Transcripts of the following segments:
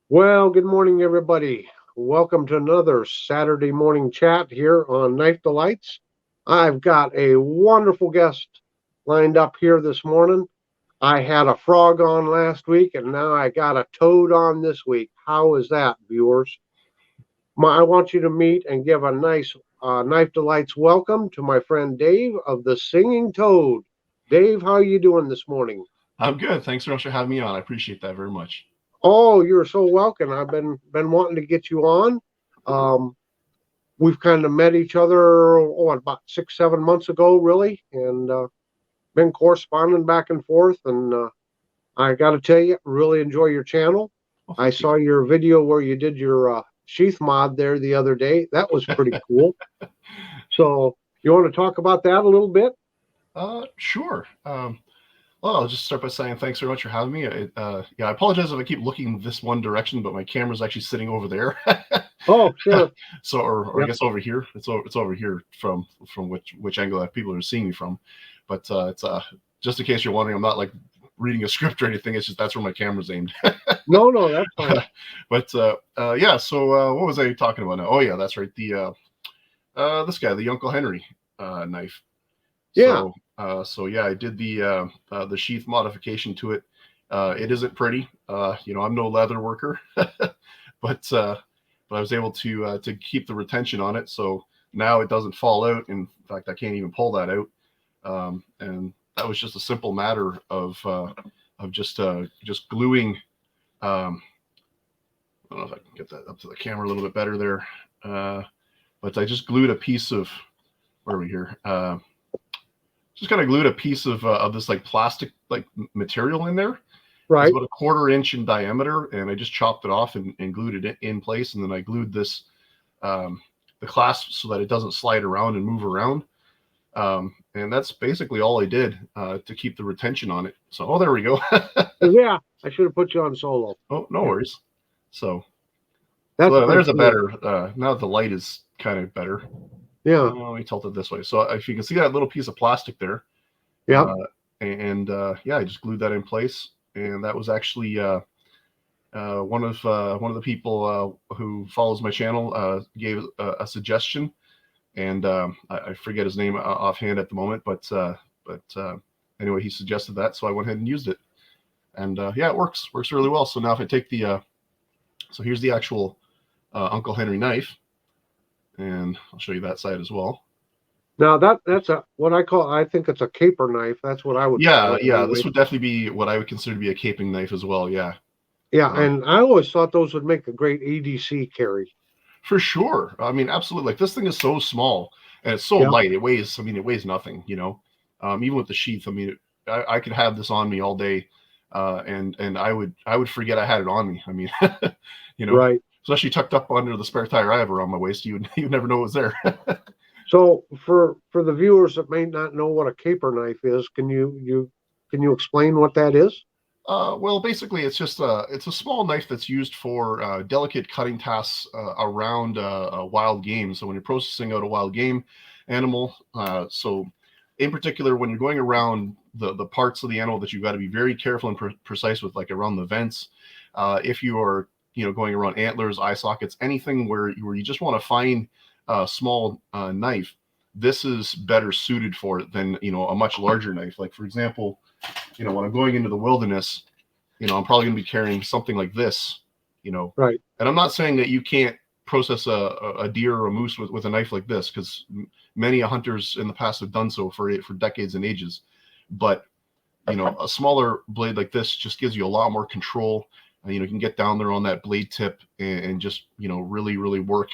Well, good morning, everybody. Welcome to another Saturday morning chat here on Knife Delights. I've got a wonderful guest lined up here this morning. I had a frog on last week, and now I got a toad on this week. How is that, viewers? I want you to meet and give a nice Knife Delights welcome to my friend Dave of the Singing Toad. Dave, how are you doing this morning? I'm good. Thanks so much for having me on. I appreciate that very much. Oh, you're so welcome. I've been wanting to get you on. Um, we've kind of met each other about 6 7 months ago, really, and been corresponding back and forth. And I got to tell you, really enjoy your channel. Well, I thank you. saw your video where you did your sheath mod there the other day. That was pretty cool. So you want to talk about that a little bit? Sure. Well, I'll just start by saying thanks very much for having me. I apologize if I keep looking this one direction, but my camera's actually sitting over there. Oh, sure. So, or I Yep. guess over here. It's over here from which angle that people are seeing me from. But it's just in case you're wondering, I'm not like reading a script or anything. It's just that's where my camera's aimed. No, no, that's fine. But yeah. So what was I talking about now? Oh yeah, that's right. The this guy, the Uncle Henry knife. Yeah, So yeah, I did the sheath modification to it. It isn't pretty. I'm no leather worker, but I was able to keep the retention on it, so now it doesn't fall out. In fact, I can't even pull that out. And that was just a simple matter of just gluing. I don't know if I can get that up to the camera a little bit better there, but I just glued a piece of where are we here? Just kind of glued a piece of this like plastic like material in there. It's right. about a quarter inch in diameter, and I just chopped it off and glued it in place, and then I glued this the clasp so that it doesn't slide around and move around. And that's basically all I did to keep the retention on it. So, oh, there we go. Yeah, I should have put you on solo. Oh, no Yeah, worries. So, that's pretty there's a cool. better. Now that the light is kind of better. Yeah, Let me tilt it this way. So, if you can see that little piece of plastic there, yeah. uh, and yeah, I just glued that in place, and that was actually one of the people who follows my channel gave a suggestion, and I forget his name offhand at the moment, but anyway, he suggested that, so I went ahead and used it, and yeah, it works really well. So now if I take so here's the actual Uncle Henry knife, and I'll show you that side as well. Now that's a what I call. I think it's a caper knife. That's what I would call Yeah, it yeah, anyway. this would definitely be what I would consider to be a caping knife as well. Yeah, Yeah, um, and I always thought those would make a great EDC carry. for sure. I mean, absolutely. Like this thing is so small and it's so Yeah, light. It weighs. I mean, it weighs nothing. Even with the sheath. I mean, I could have this on me all day, and I would forget I had it on me. I mean, you know, right. especially tucked up under the spare tire I have around my waist. You never know it was there. So for the viewers that may not know what a caper knife is, can you explain what that is? Well, basically, it's a small knife that's used for delicate cutting tasks around a wild game. So when you're processing out a wild game animal, so in particular when you're going around the parts of the animal that you've got to be very careful and precise with, like around the vents, if you are going around antlers, eye sockets, anything where you just want to find a small knife, this is better suited for it than a much larger knife. Like for example, when I'm going into the wilderness, I'm probably going to be carrying something like this, you know. Right. And I'm not saying that you can't process a deer or a moose with a knife like this, because many hunters in the past have done so for decades and ages. But a smaller blade like this just gives you a lot more control. You can get down there on that blade tip and just really really work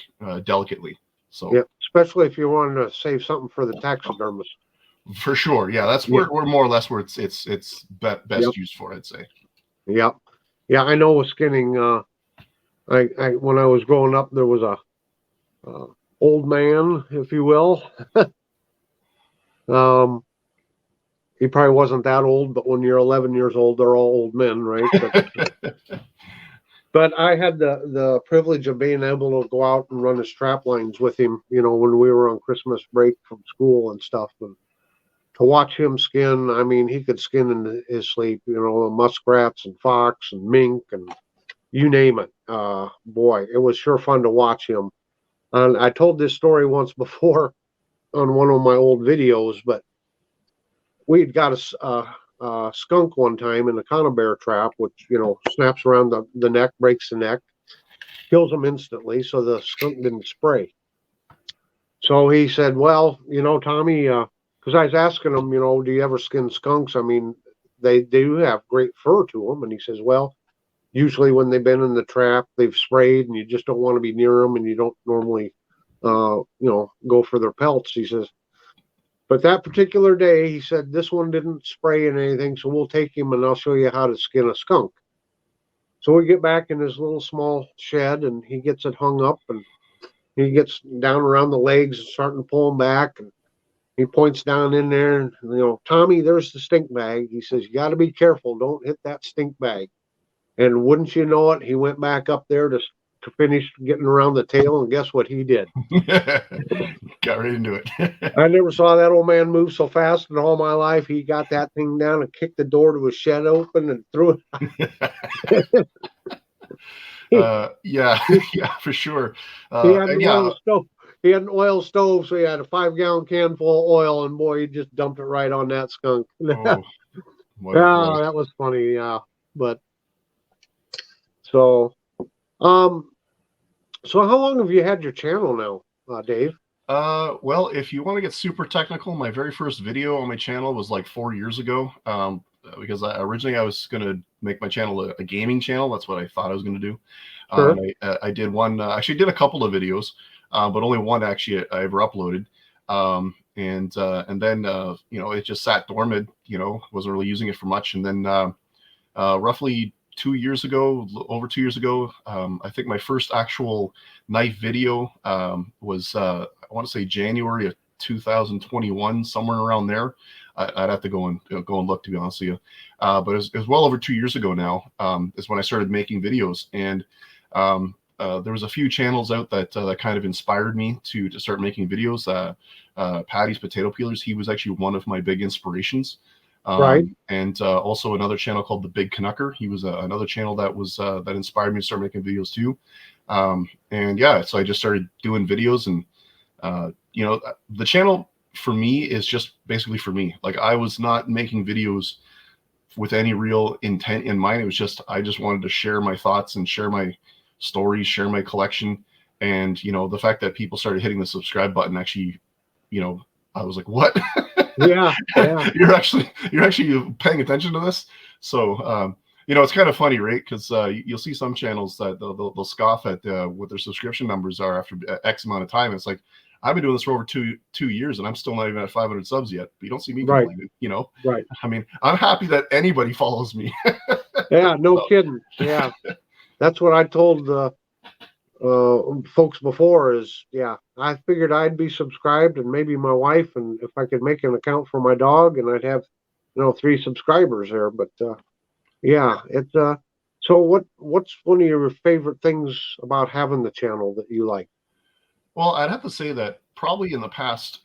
delicately. So Yeah, especially if you want to save something for the taxidermist. for sure, yeah, that's Yeah. where more or less where it's Yep. best used for, I'd say. Yep. Yeah, I know with skinning. I when I was growing up, there was a uh, old man, if you will. Um, he probably wasn't that old, but when you're 11 years old, they're all old men, right? But I had the privilege of being able to go out and run the strap lines with him, when we were on Christmas break from school and stuff. And to watch him skin, I mean, he could skin in his sleep, muskrats and fox and mink and you name it. boy, it was sure fun to watch him. And I told this story once before on one of my old videos, but we'd got a skunk one time in a conibear trap, which, snaps around the neck, breaks the neck, kills them instantly. So the skunk didn't spray. So he said, well, Tommy, because I was asking him, do you ever skin skunks? I mean, they do have great fur to them. And he says, well, usually when they've been in the trap, they've sprayed and you just don't want to be near them and you don't normally, go for their pelts. He says, but that particular day, he said, this one didn't spray in anything, so we'll take him and I'll show you how to skin a skunk. So we get back in his little small shed and he gets it hung up and he gets down around the legs and starting to pull them back. And he points down in there and, Tommy, there's the stink bag. He says, you got to be careful. Don't hit that stink bag. And wouldn't you know it, he went back up there to finish getting around the tail, and guess what he did? Got right into it. I never saw that old man move so fast in all my life. He got that thing down and kicked the door to his shed open and threw it. Yeah, for sure. He had an oil stove. He had an oil stove, so he had a 5-gallon can full of oil, and boy, he just dumped it right on that skunk. That was funny. Yeah, but so how long have you had your channel now, Dave? Well, if you want to get super technical, my very first video on my channel was like 4 years ago. Because originally I was going to make my channel a gaming channel. That's what I thought I was going to do. Sure. I did one, actually did a couple of videos, but only one actually I ever uploaded. And then, it just sat dormant, wasn't really using it for much. And then, roughly 2 years ago, over 2 years ago, I think my first actual knife video was, I want to say January of 2021, somewhere around there. I'd have to go and look, to be honest with you. But it was well over 2 years ago now, is when I started making videos. And there was a few channels out that kind of inspired me to start making videos. Patty's Potato Peelers, he was actually one of my big inspirations. Right. And also another channel called The Big Canucker. He was another channel that was that inspired me to start making videos too. And yeah, so I just started doing videos, and the channel for me is just basically for me. Like, I was not making videos with any real intent in mind. It was just, I just wanted to share my thoughts and share my stories, share my collection. And, the fact that people started hitting the subscribe button, actually, I was like, what? Yeah. You're actually paying attention to this. So, it's kind of funny, right? Because you'll see some channels that they'll scoff at what their subscription numbers are after X amount of time. It's like, I've been doing this for over two years, and I'm still not even at 500 subs yet. But you don't see me complaining, Right. I mean, I'm happy that anybody follows me. Yeah, no kidding. Yeah, that's what I told folks before. Is I figured I'd be subscribed, and maybe my wife, and if I could make an account for my dog, and I'd have 3 subscribers there. But it's so what's one of your favorite things about having the channel that you like? Well, I'd have to say that probably in the past,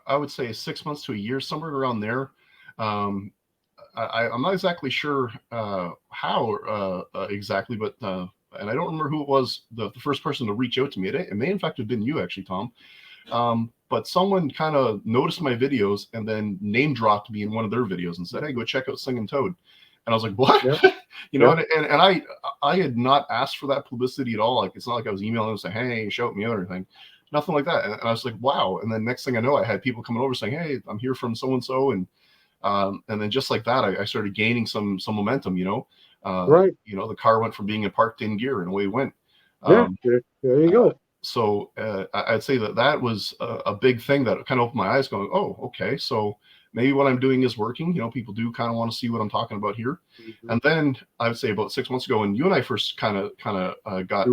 I would say 6 months to a year, somewhere around there. I'm not exactly sure how exactly, but and I don't remember who it was, the first person to reach out to me. It may in fact have been you, actually, Tom. But someone kind of noticed my videos and then name dropped me in one of their videos and said, "Hey, go check out Singing Toad." And I was like, "What?" Yep. And I had not asked for that publicity at all. Like, it's not like I was emailing them saying, "Hey, shout me out," or anything. Nothing like that. And I was like, wow. And then next thing I know, I had people coming over saying, "Hey, I'm here from so and so," and then just like that, I started gaining some momentum. Right. The car went from being parked in gear, and away it went. There you go. So I'd say that was a big thing that kind of opened my eyes, going, "Oh, okay, so maybe what I'm doing is working." People do kind of want to see what I'm talking about here. Mm-hmm. And then I would say about 6 months ago, when you and I first kind of got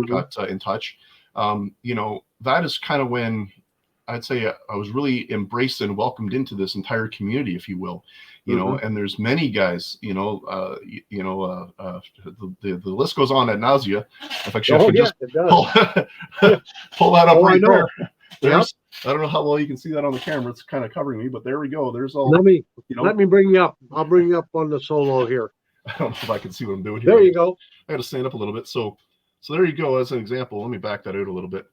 in touch, that is kind of when I'd say I was really embraced and welcomed into this entire community, if you will. And there's many guys, the list goes on ad nausea. If I should just pull that up right there. There's, I don't know how well you can see that on the camera. It's kind of covering me, but there we go. There's all. Let me bring you up. I'll bring you up on the solo here. I don't know if I can see what I'm doing here. There you go. I got to stand up a little bit. So So there you go as an example. Let me back that out a little bit.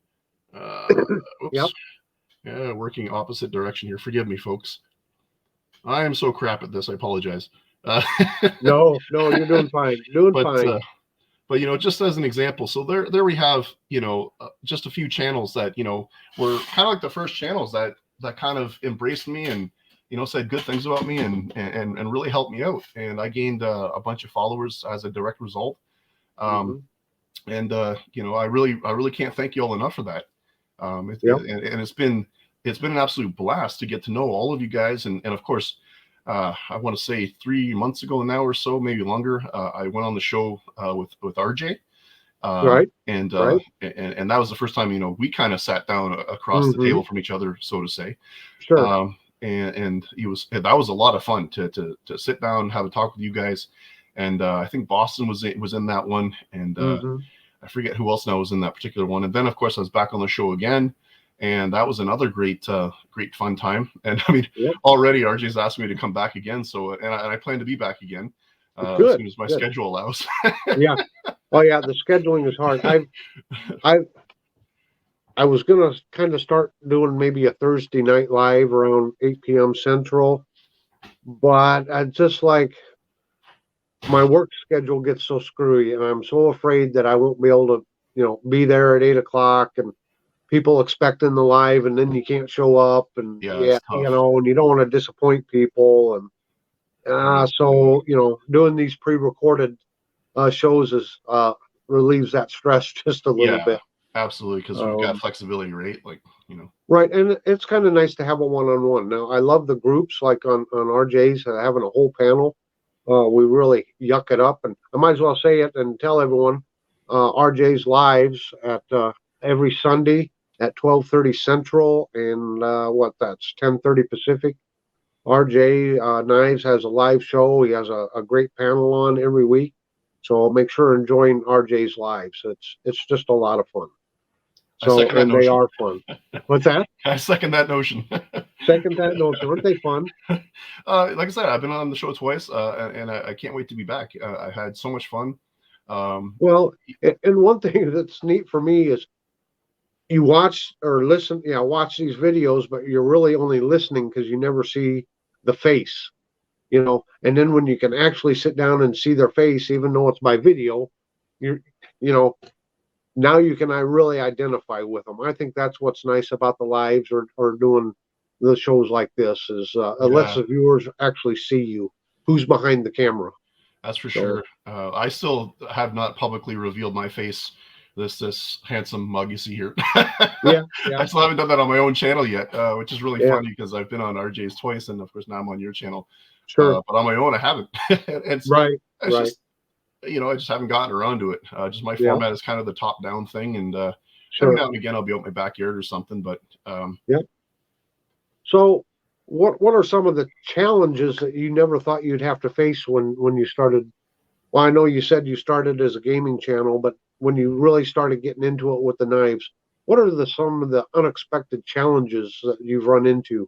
Oops. Yep. Yeah, working opposite direction here. Forgive me, folks. I am so crap at this. I apologize. Uh, No, you're doing fine. Doing but fine. but just as an example, so there we have just a few channels that were kind of like the first channels that kind of embraced me and said good things about me and really helped me out, and I gained a bunch of followers as a direct result. And I really can't thank you all enough for that. Yep. And it's been an absolute blast to get to know all of you guys, and of course, I want to say 3 months ago now or so, maybe longer, I went on the show with RJ. Right. And Right. and that was the first time we kind of sat down across the table from each other, so to say. Sure. And that was a lot of fun to sit down, have a talk with you guys. And I think Boston was in that one, and I forget who else now was in that particular one. And then of course I was back on the show again, and that was another great fun time. And I mean, already RJ's asked me to come back again, so and I plan to be back again as soon as my schedule allows. Yeah. Oh yeah, the scheduling is hard. I was gonna kind of start doing maybe a Thursday night live around 8 p.m. Central, but I just like my work schedule gets so screwy, and I'm so afraid that I won't be able to, be there at 8 o'clock, and people expecting the live, and then you can't show up, and and you don't want to disappoint people, and so doing these pre-recorded shows is relieves that stress just a little bit. Absolutely, because we've got flexibility, right? Right, and it's kind of nice to have a one-on-one. Now, I love the groups like on RJ's having a whole panel. We really yuck it up, and I might as well say it and tell everyone. RJ's lives at every Sunday at 12:30 Central, and that's 10:30 Pacific. RJ Knives has a live show. He has a great panel on every week. So make sure and join RJ's lives. It's just a lot of fun. So and they are fun. What's that? I second that notion. Second that notion. Aren't they fun? Like I said, I've been on the show twice, and I can't wait to be back. I had so much fun. Well, and one thing that's neat for me is you watch or listen, watch these videos, but you're really only listening because you never see the face. And then when you can actually sit down and see their face, even though it's by video, now you can really identify with them. I think that's what's nice about the lives or doing the shows like this is it lets the viewers actually see you, who's behind the camera. That's for sure. I still have not publicly revealed my face. This handsome mug you see here. Yeah. I still haven't done that on my own channel yet, which is really funny because I've been on RJ's twice, and of course now I'm on your channel. Sure. But on my own, I haven't. And so just, I just haven't gotten around to it. Just my format is kind of the top-down thing, and every now and again I'll be out in my backyard or something. But So, what are some of the challenges that you never thought you'd have to face when you started? Well, I know you said you started as a gaming channel, but when you really started getting into it with the knives, what are some of the unexpected challenges that you've run into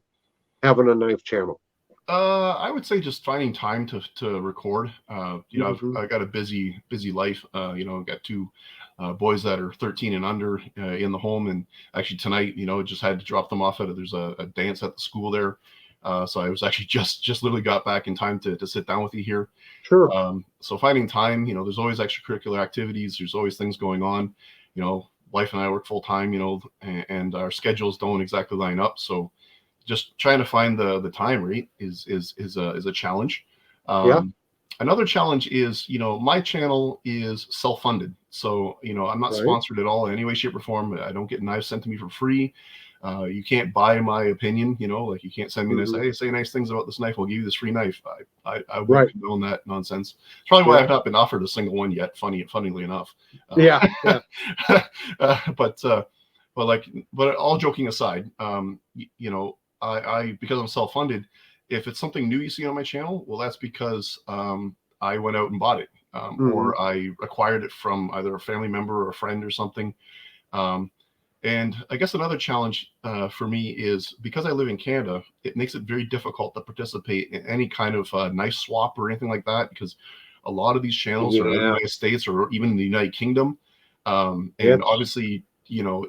having a knife channel? I would say just finding time to record. I've got a busy life. I've got two boys that are 13 and under in the home, and actually tonight, just had to drop them off there's a dance at the school there. So I was actually just literally got back in time to sit down with you here. Sure. So finding time, there's always extracurricular activities. There's always things going on. Wife and I work full time, and our schedules don't exactly line up. So just trying to find the time, right, is a challenge. Another challenge is, my channel is self-funded. So, I'm not sponsored at all in any way, shape, or form. I don't get knives sent to me for free. You can't buy my opinion, like you can't send me this, hey, say nice things about this knife, we'll give you this free knife. I wouldn't condone that nonsense. It's probably why I've not been offered a single one yet, funnily enough. But all joking aside, I because I'm self-funded, if it's something new you see on my channel, well, that's because I went out and bought it, or I acquired it from either a family member or a friend or something. And I guess another challenge for me is because I live in Canada, it makes it very difficult to participate in any kind of knife swap or anything like that, because a lot of these channels are in the United States or even in the United Kingdom. And It's- obviously, you know,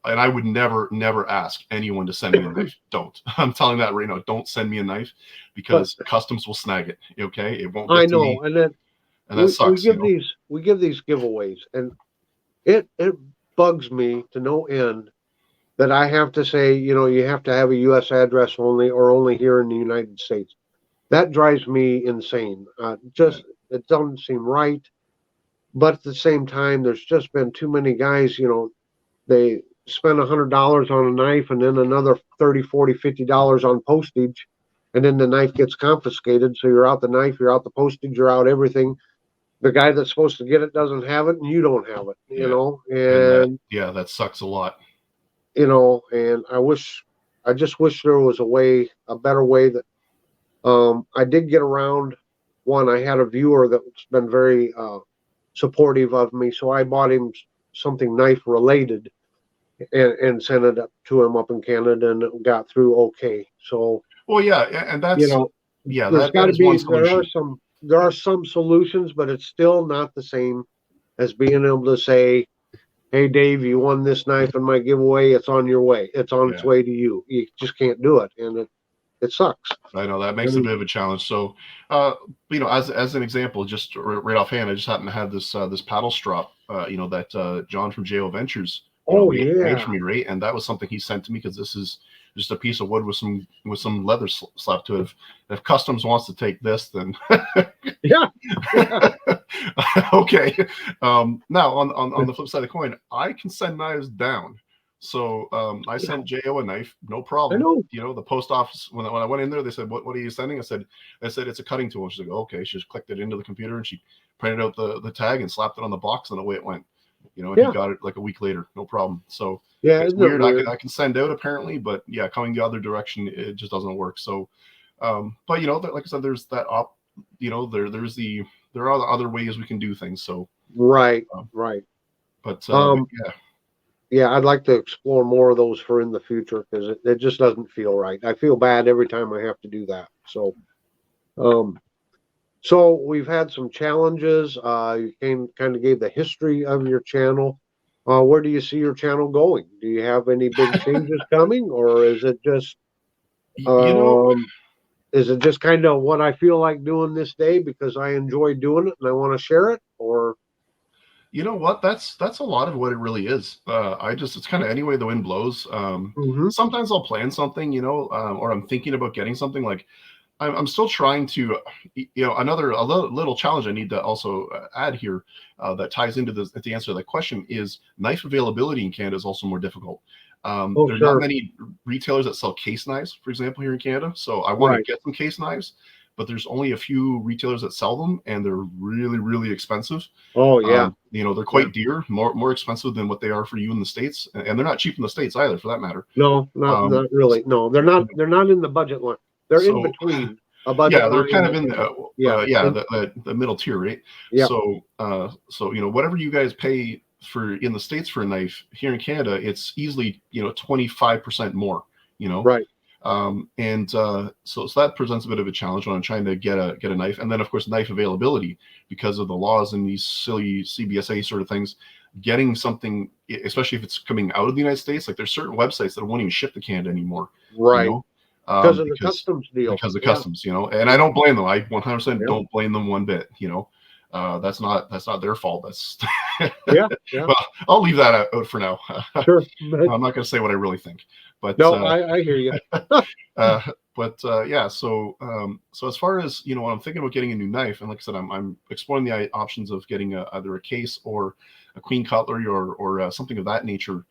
and I would never ask anyone to send me a knife. Don't. I'm telling that right now. Don't send me a knife because customs will snag it. Okay, it won't get I to know, me, and then and that we sucks. give You know? these giveaways, and it bugs me to no end that I have to say, you know, you have to have a U.S. address only or only here in the United States. That drives me insane. Just it doesn't seem right. But at the same time, there's just been too many guys, you know, they spend $100 on a knife and then another 30, 40, $50 on postage. And then the knife gets confiscated. So you're out the knife, you're out the postage, you're out everything. The guy that's supposed to get it doesn't have it and you don't have it, you know, and that sucks a lot. you know, and I just wish there was a better way that, I did get around one. I had a viewer that's been very, supportive of me. So I bought him something knife related and sent it up to him up in Canada and it got through okay. So, Well, yeah, and that's you know, there's got to is one be, solution. there are some solutions, but it's still not the same as being able to say, hey, Dave, you won this knife in my giveaway. It's on your way. It's on its way to you. You just can't do it. And it sucks. I know that makes a bit of a challenge. So, you know, as an example, just right offhand, I just happen to have this this paddle strap, you know, that John from JO Ventures, made for me, right? And that was something he sent to me because this is just a piece of wood with some leather slapped to it. If customs wants to take this, then yeah. Okay. Now on the flip side of the coin, I can send knives down. So I sent Jo a knife, no problem. I know. You know, the post office when I went in there, they said, "What are you sending?" I said it's a cutting tool. She's like, okay. She just clicked it into the computer and she printed out the tag and slapped it on the box, and away it went. You know, and he got it like a week later, no problem. So it's weird. I can send out apparently, but yeah, coming the other direction, it just doesn't work. So, but you know, like I said, there's that you know, there are other ways we can do things. So right. But yeah. Yeah, I'd like to explore more of those for in the future because it just doesn't feel right. I feel bad every time I have to do that. So, so we've had some challenges. You kind of gave the history of your channel. Where do you see your channel going? Do you have any big changes coming, or is it just, is it just kind of what I feel like doing this day because I enjoy doing it and I want to share it, or? You know what? That's a lot of what it really is. It's kind of any way the wind blows. Sometimes I'll plan something, you know, or I'm thinking about getting something. Like I'm still trying to, you know, a little challenge I need to also add here that ties into the answer to that question is knife availability in Canada is also more difficult. There are not many retailers that sell case knives, for example, here in Canada. So I want to get some case knives, but there's only a few retailers that sell them, and they're really, really expensive. Oh yeah, you know, they're quite dear, more expensive than what they are for you in the States, and they're not cheap in the States either, for that matter. No, not really. No, they're not. They're not in the budget line. They're in between a budget. Yeah, they're kind of in the middle tier, right? Yeah. So you know, whatever you guys pay for in the States for a knife, here in Canada, it's easily, you know, 25% more. You know, right. So that presents a bit of a challenge when I'm trying to get a knife, and then of course knife availability because of the laws and these silly CBSA sort of things. Getting something, especially if it's coming out of the United States, like there's certain websites that won't even ship to Canada anymore, right? You know? Because of the customs deal. Because of customs, you know, and I don't blame them. I 100% don't blame them one bit. You know, that's not their fault. That's yeah. Well, I'll leave that out for now. Sure. I'm not going to say what I really think. But no, I hear you. Yeah, so as far as, you know, when I'm thinking about getting a new knife, and like I said, I'm exploring the options of getting either a case or a queen cutlery or something of that nature.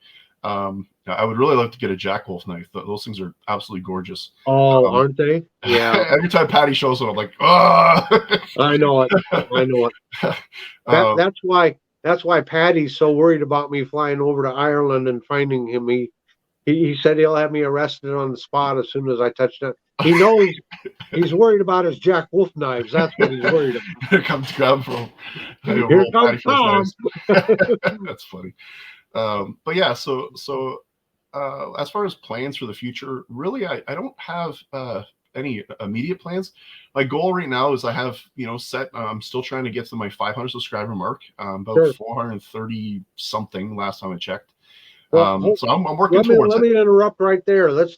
I would really like to get a Jack Wolf knife. Those things are absolutely gorgeous. Oh, aren't they? Yeah. Every time Patty shows them, I'm like, oh. I know it. That's why Patty's so worried about me flying over to Ireland and finding him. He said he'll have me arrested on the spot as soon as I touch down. He knows he's worried about his Jack Wolf knives. That's what he's worried about. Here comes Graham from. Here comes Tom. That's funny. But yeah, so as far as plans for the future, really, I don't have any immediate plans. My goal right now is I have, set. I'm still trying to get to my 500 subscriber mark. About Sure. 430 something last time I checked. Well, So I'm working let me towards let it. me interrupt right there. Let's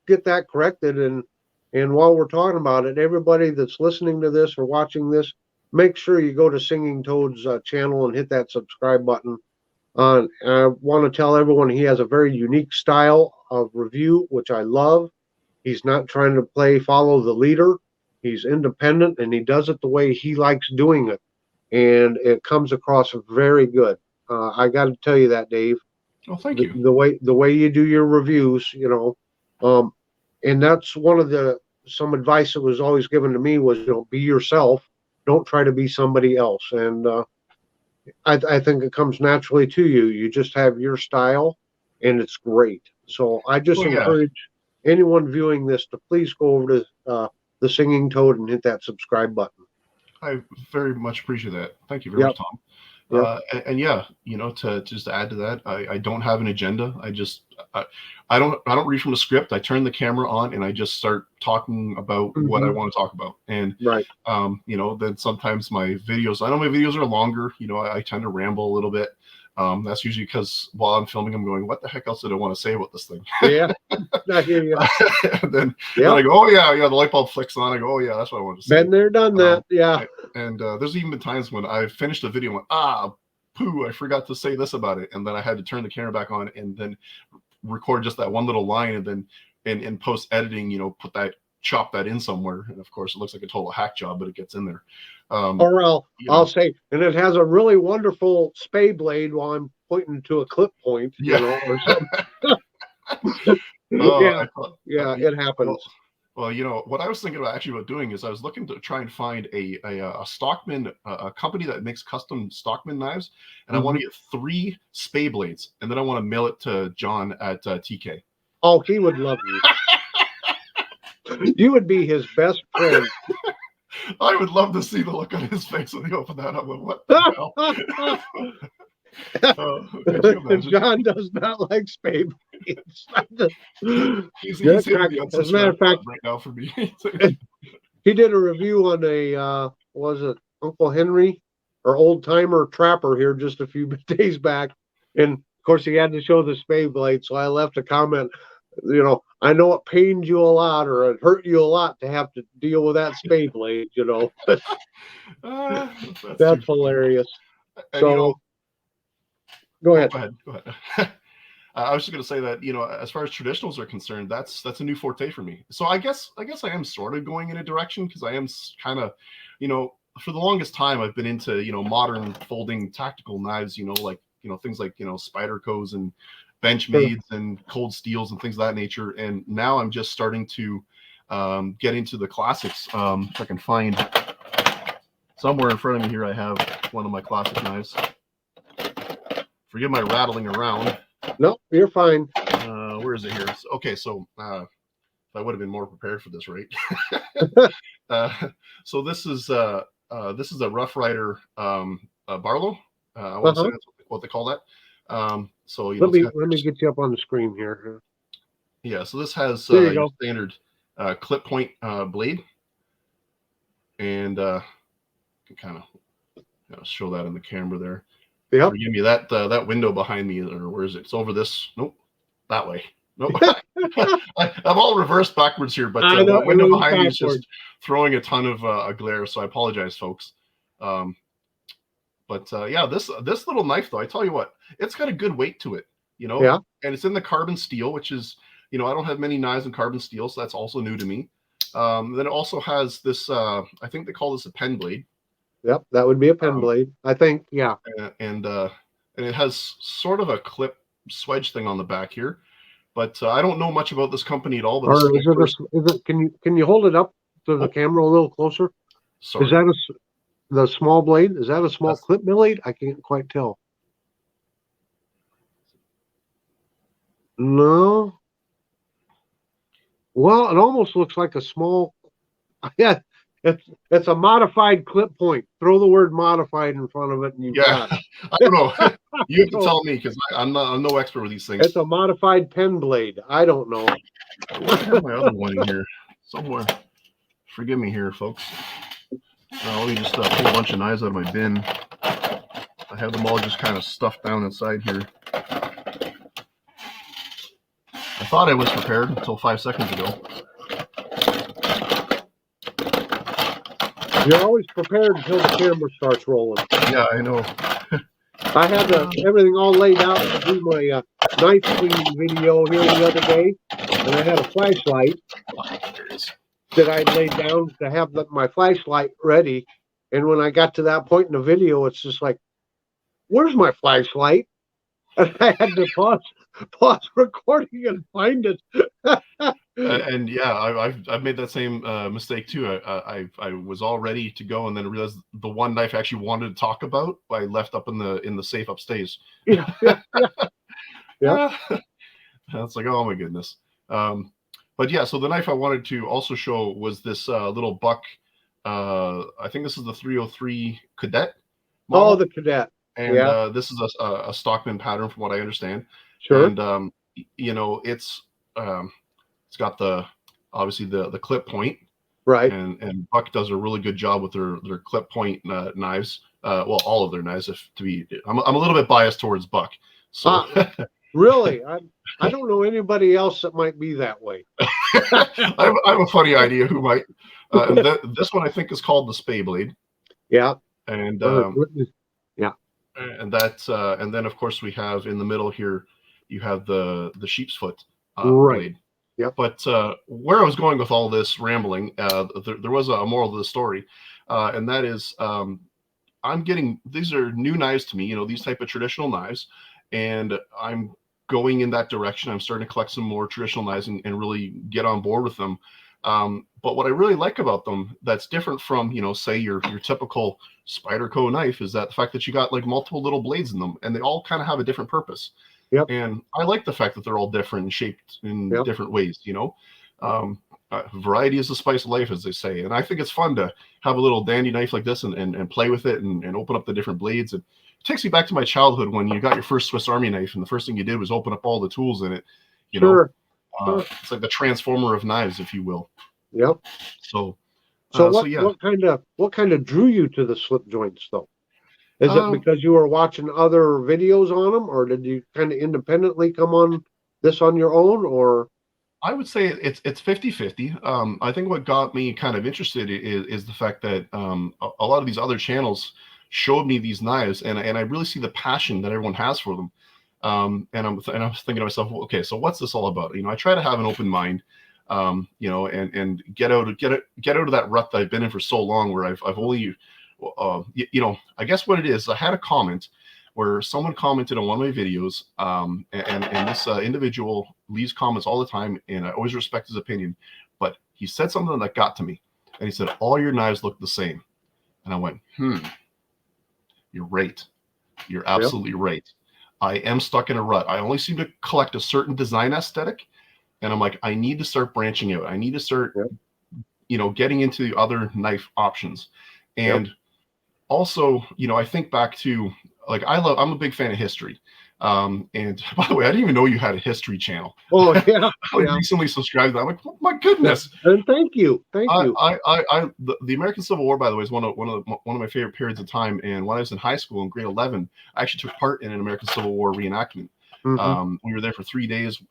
get that corrected. And while we're talking about it, everybody that's listening to this or watching this, make sure you go to Singing Toad's channel and hit that subscribe button. I want to tell everyone he has a very unique style of review, which I love. He's not trying to follow the leader. He's independent, and he does it the way he likes doing it, and it comes across very good. I got to tell you that, Dave. Oh, thank you. The way you do your reviews, and that's one of some advice that was always given to me was, be yourself. Don't try to be somebody else. And I think it comes naturally to you. You just have your style, and it's great. So I just encourage anyone viewing this to please go over to the Singing Toad and hit that subscribe button. I very much appreciate that. Thank you very much, Tom. And to just add to that, I don't have an agenda. I don't read from the script. I turn the camera on and I just start talking about what I want to talk about. And then sometimes my videos, I know my videos are longer. I tend to ramble a little bit. That's usually because while I'm filming, I'm going, what the heck else did I want to say about this thing? Yeah, I hear you. And then I go, oh yeah, the light bulb flicks on. I go, oh yeah, that's what I wanted to say. Been there, done that. Yeah. And there's even been times when I finished a video and went, poo, I forgot to say this about it. And then I had to turn the camera back on and then record just that one little line, and then in post editing, chop that in somewhere. And of course, it looks like a total hack job, but it gets in there. Or I'll say, and it has a really wonderful spay blade while I'm pointing to a clip point, or something. It happens. Well, what I was thinking about doing is I was looking to try and find a Stockman, a company that makes custom Stockman knives, and I want to get 3 spay blades, and then I want to mail it to John at TK. Oh, he would love you. You would be his best friend. I would love to see the look on his face when he opened that up. What the hell? John does not like spay blades. He's as a matter of fact, right now for me. He did a review on was it Uncle Henry or Old Timer Trapper here just a few days back, and of course he had to show the spay blade, so I left a comment. I know it pained you a lot, or it hurt you a lot to have to deal with that spay blade. That's hilarious. So, go ahead. Go ahead. I was just going to say that, as far as traditionals are concerned, that's a new forte for me. So I guess I am sort of going in a direction, because I am kind of, for the longest time I've been into, modern folding tactical knives, things like, Spydercos and Benchmades and Cold Steels and things of that nature. And now I'm just starting to get into the classics. If I can find somewhere in front of me here, I have one of my classic knives. Forgive my rattling around. No, you're fine. Where is it here? Okay, so I would have been more prepared for this, right? So this is a Rough Rider Barlow. I want to say that's what they call that. So let me get you up on the screen here. Yeah, so this has standard clip point blade, and can kind of show that in the camera there. Yep. Forgive me, that window behind me, or where is it? It's over this. Nope, that way. Nope. I'm all reversed backwards here, but the window behind me is just throwing a ton of glare, so I apologize, folks. But this little knife, though, I tell you what, it's got a good weight to it, and it's in the carbon steel, which is, I don't have many knives in carbon steel, so that's also new to me. Then it also has this, I think they call this a pen blade. Yep, that would be a pen blade, I think. Yeah, and it has sort of a clip swedge thing on the back here, but I don't know much about this company at all. But can you hold it up to the camera a little closer? Sorry. Is that the small blade? Is that a small clip blade? I can't quite tell. No. Well, it almost looks like a small. Yeah, it's a modified clip point. Throw the word "modified" in front of it, and got it. I don't know. You have to tell me, because I'm no expert with these things. It's a modified pen blade. I don't know. I have my other one in here somewhere. Forgive me here, folks. Let me just pull a bunch of knives out of my bin. I have them all just kind of stuffed down inside here. I thought I was prepared until 5 seconds ago. You're always prepared until the camera starts rolling. Yeah, I know. I had everything all laid out to do my knife cleaning video here the other day, and I had a flashlight that I laid down to have my flashlight ready. And when I got to that point in the video, it's just like, where's my flashlight? And I had to pause recording and find it. And yeah, I've made that same mistake too. I was all ready to go, and then I realized the one knife I actually wanted to talk about, I left up in the safe upstairs. Yeah. That's like, oh my goodness. But yeah, so the knife I wanted to also show was this little buck. I think this is the 303 Cadet model. Oh, the Cadet. And this is a Stockman pattern from what I understand. Sure. And it's got obviously the clip point, right? And Buck does a really good job with their clip point knives. Well, all of their knives. I'm a little bit biased towards Buck. So really, I don't know anybody else that might be that way. I have a funny idea who might. And this one I think is called the Spay Blade. Yeah. And yeah. And that's and then of course we have in the middle here, you have the sheep's foot right. blade. Yeah. But where I was going with all this rambling, there was a moral to the story, and that is, I'm getting, these are new knives to me, these type of traditional knives, and I'm going in that direction. I'm starting to collect some more traditional knives and really get on board with them. But what I really like about them that's different from, say your typical Spyderco knife is that the fact that you got like multiple little blades in them, and they all kind of have a different purpose. Yep. And I like the fact that they're all different and shaped in different ways, variety is the spice of life, as they say. And I think it's fun to have a little dandy knife like this and play with it and open up the different blades. And it takes me back to my childhood when you got your first Swiss Army knife, and the first thing you did was open up all the tools in it. Sure. It's like the transformer of knives, if you will. Yep. So what kind of drew you to the slip joints though? Is it because you were watching other videos on them, or did you kind of independently come on this on your own? Or I would say it's 50-50. I think what got me kind of interested is the fact that a lot of these other channels showed me these knives, and I really see the passion that everyone has for them. And I was thinking to myself, well, okay, so what's this all about? I try to have an open mind, and get out of that rut that I've been in for so long, where I've only, I guess what it is, I had a comment where someone commented on one of my videos, and this individual leaves comments all the time, and I always respect his opinion, but he said something that got to me, and he said, all your knives look the same. And I went, you're right. You're absolutely right. I am stuck in a rut. I only seem to collect a certain design aesthetic, and I'm like, I need to start branching out. I need to start, getting into the other knife options. And also, I think back to, like, I'm a big fan of history. And by the way, I didn't even know you had a history channel. Oh yeah. I recently subscribed to that. I'm like, oh, my goodness. And thank you. The American Civil War, by the way, is one of my favorite periods of time. And when I was in high school in grade 11, I actually took part in an American Civil War reenactment. Mm-hmm. We were there for 3 days.